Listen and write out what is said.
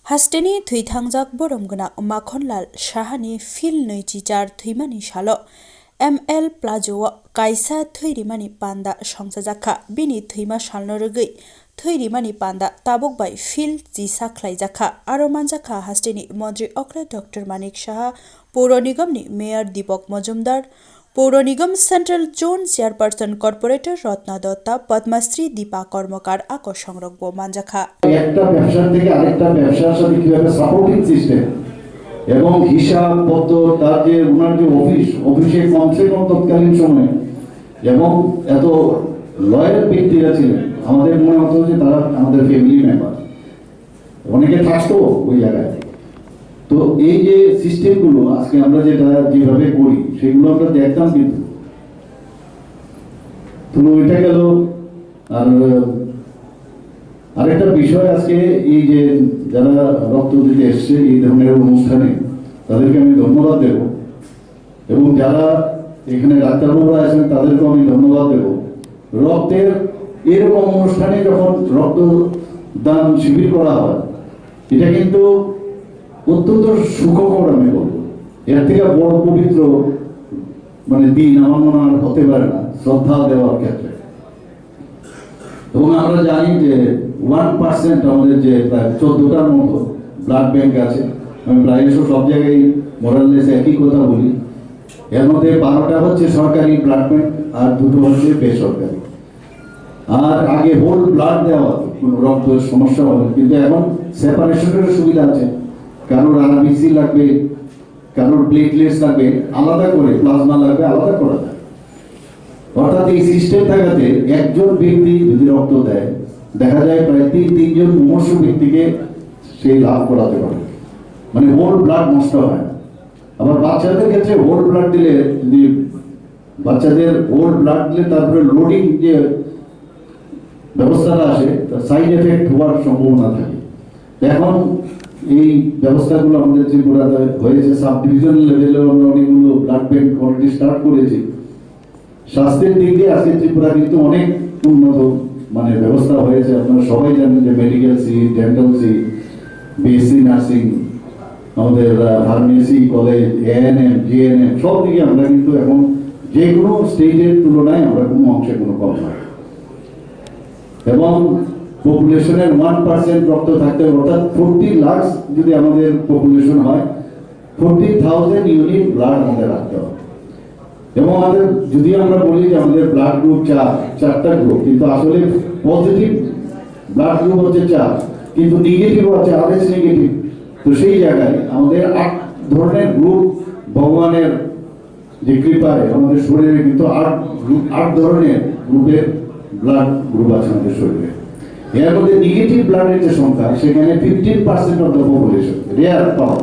हास्टेनि थैथांजाक बरमगोना माखनलाल साहानि फिल नैजिचार थैमानि साल ML palazzo कायसा थैरिमानि पान्दा संसाजाखा बिनि थैमा सालनो रगै थैरिमानि पान्दा ताबकबाय फिल जिसाख्लायजाखा आरो मानजाखा हास्टेनि मन्त्री अक्रे डॉक्टर मानिक साहा पौर निगमनि मेयर दीपक मजुमदार पौर निगम central zone chairperson corporator Ratna Datta Padmashri Dipa Karmakar आको संरक्षक मानजाखा একটা ব্যবসা থেকে আরেকটা ব্যবসার সাথে কিভাবে সাপোর্টিং সিস্টেম এবং হিসাব পত্র তার যে ওনার যে অফিসে কমসে কম তৎকালীন সময়ে এবং এত লয়াল ব্যক্তিরা ছিলেন আমাদের মনে হতো যে তারা আমাদের ফ্যামিলি মেম্বার অনেকে থাকতো ওই জায়গায়। তো এই যে সিস্টেমগুলো আজকে আমরা যেভাবে করি সেগুলো আমরা দেখতাম কিন্তু তো এটা গেল। আর আরেকটা বিষয় আজকে এই যে যারা রক্ত দিতে এসছে এই ধরনের অনুষ্ঠানে তাদেরকে আমি ধন্যবাদ দেব এবং যারা এখানে ডাক্তারবাবুরা আছেন তাদেরকেও আমি ধন্যবাদ দেব। রক্তের এরকম অনুষ্ঠানে যখন রক্তদান শিবির করা হয় এটা কিন্তু অত্যন্ত সুখকর আমি বলবো। এর থেকে বড় পবিত্র দিন আমার মনে হয় হতে পারে না শ্রদ্ধা দেওয়ার ক্ষেত্রে। এবং আমরা জানি যে 1% আমাদের যে প্রায় 14টার মতো ব্লাড ব্যাংক আছে। আমি প্রায়শই সব জায়গায় মোরাললেস একই কথা বলি, এর মধ্যে 12টা হচ্ছে সরকারি ব্লাড ব্যাংক আর 2টো হচ্ছে বেসরকারি। আর আগে হোল ব্লাড দেওয়া কোনো রক্ত সমস্যা হবে, কিন্তু এখন সেপারেশনের সুবিধা আছে। কারোর আরবিসি লাগবে, কারোর প্লেটলেটস লাগবে আলাদা করে, প্লাজমা লাগবে আলাদা করা যায়। অর্থাৎ এই সিস্টেম থাকাতে একজন ব্যক্তি যদি রক্ত দেয় দেখা যায় প্রায় 3জন মুমূর্ষু ব্যক্তিকে সেই লাভ করাতে পারে, হোল ব্লাড নষ্ট হয়। আবার বাচ্চাদের ক্ষেত্রে হোল ব্লাড দিলে যদি বাচ্চাদের হোল ব্লাড দিলে তারপরে লোডিং যে ব্যবস্থাটা আসে তার সাইড এফেক্ট হওয়ার সম্ভাবনা থাকে। এখন এই ব্যবস্থাগুলো আমাদের ত্রিপুরাতে হয়েছে, সাব ডিভিশন লেভেলে আমরা অনেকগুলো ব্লাড ব্যাংক অলরেডি স্টার্ট করেছি। স্বাস্থ্যের দিক দিয়ে আজকে ত্রিপুরা কিন্তু অনেক উন্নত ব্যবস্থা হয়েছে। আপনারা সবাই জানেন যে medical C, dental C, BSc nursing, আমাদের ফার্মেসি কলেজ, এএনএম, জিএনএম সব দিকে আমরা কিন্তু এখন যে কোনো স্টেটের তুলনায় আমরা কোনো অংশে কোনো কম নয়। এবং পপুলেশনের 1% রক্ত থাকতে হবে, অর্থাৎ 40 লাখ যদি আমাদের পপুলেশন হয় 40,000 ইউনিট ব্লাড আমাদের রাখতে হবে। এবং আমাদের যদি আমরা বলি যে আমাদের ব্লাড গ্রুপ 4টা গ্রুপ, কিন্তু আসলে পজিটিভ ব্লাড গ্রুপ হচ্ছে 4, কিন্তু নেগেটিভ হচ্ছে RH নেগেটিভ। তো সেই জায়গায় আমাদের 8 ধরনের গ্রুপ ভগবানের যে কৃপায় আমাদের শরীরে কিন্তু 8 ধরনের গ্রুপের ব্লাড গ্রুপ আছে আমাদের শরীরে। এর মধ্যে নেগেটিভ ব্লাডের যে সংখ্যা সেখানে 15% অফ দ্য পপুলেশন রেয়ার পাওয়া।